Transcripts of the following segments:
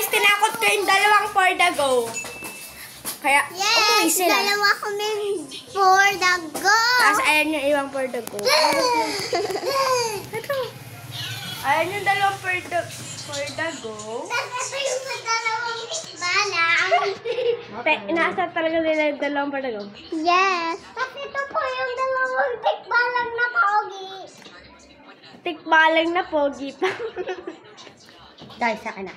guys, tinakot ko yung dalawang for the go. Kaya, umuwi sila. Dalawa kami for the go. Tapos ayan yung iwang for the go. Ito. Ayan yung dalawang for the go. Tapos ito yung dalawang balang. Nasa talaga nila yung dalawang for the go. Yes. Tapos ito po yung dalawang tikbalang na pogi. Tikbalang na pogi pa. Guys, sa akin na.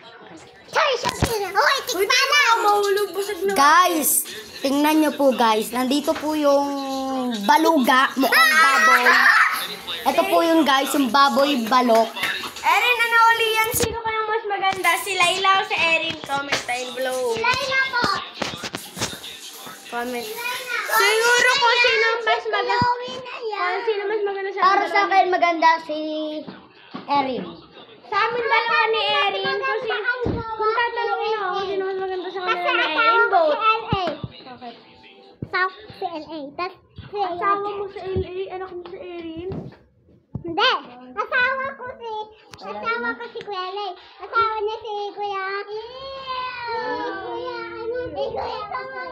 Sorry, siya. Hoy, tikbalang! Mahulog busag na. Guys, tingnan nyo po guys. Nandito po yung baluga, mukhang baboy. Ito po yung guys, yung baboy balok. Erin, ano uli yan? Sino kayang mas maganda? Si Layla o si Erin? Comment down below. Layla po. Comment. Siguro kung sino mas maganda. Kung sino mas maganda sa Para sa akin maganda si Erin. Sa amin dalawa ni Erin. Kasi kung tatanungin ako kung sino mas maganda sa kanila ni Erin, vote. Okay. Si LA. Tapos si Asawa mo sa LA, anak mo sa Erin. Hindi. Asawa ko si Kuya Lay. Asawa niya si Kuya. Kuya, ano? Kuya,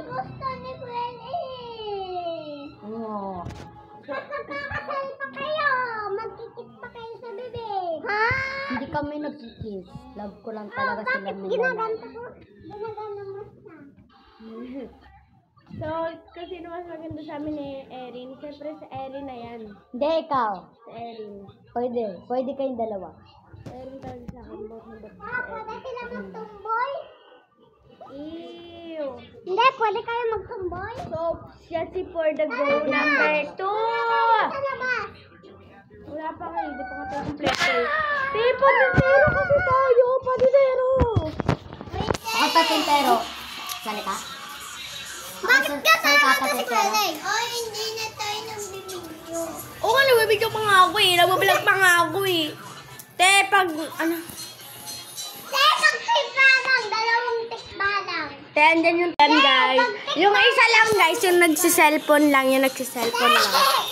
gusto ni Kuya Lay. Oh. Magkakasal pa kayo. Magkikit pa kayo sa bibig. Ha? Hindi kami nagkikiss. Love ko lang talaga sila Bakit nila. ginaganta mo siya? So, kung sino mas maganda sa amin ni Erin, siyempre si Erin na yan. Hindi, ikaw. Si Erin. Pwede. Pwede kayong dalawa. Si Erin talaga sa akin. Vote na vote sa Pwede Erin. sila magtumboy? Ew. Hindi, pwede kayo magtumboy? So, siya si for the go number 2. Sa labas. Wala pa kayo, hindi pa nga tayo kompleto. Patintero kasi tayo, patintero. Ako patintero. Salita. Bakit ka sa si Kuya Lay? Oh, hindi na tayo nagbibigyo. Oo nga, nagbibigyo pa nga ako eh. Nagbablog pa nga ako eh. Te, pag, ano? Tekang tikbalang, dalawang tikbalang. Te, andyan yung 10 guys. Yung isa lang guys, yung nagsiselfone lang, yung nagsiselfone lang.